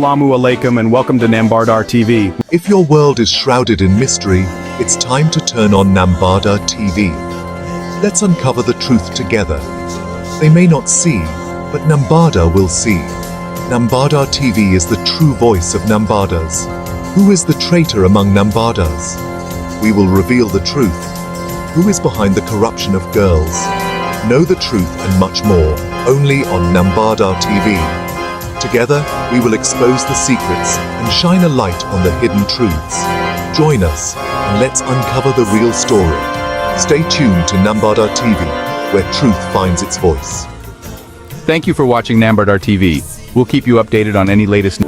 Assalamu alaikum and welcome to Nambardar TV. If your world is shrouded in mystery, it's time to turn on Nambardar TV. Let's uncover the truth together. They may not see, but Nambardar will see. Nambardar TV is the true voice of Nambardars. Who is the traitor among Nambardars? We will reveal the truth. Who is behind the corruption of girls? Know the truth and much more, only on Nambardar TV. Together, we will expose the secrets and shine a light on the hidden truths. Join us, and let's uncover the real story. Stay tuned to Nambardar TV, where truth finds its voice. Thank you for watching Nambardar TV. We'll keep you updated on any latest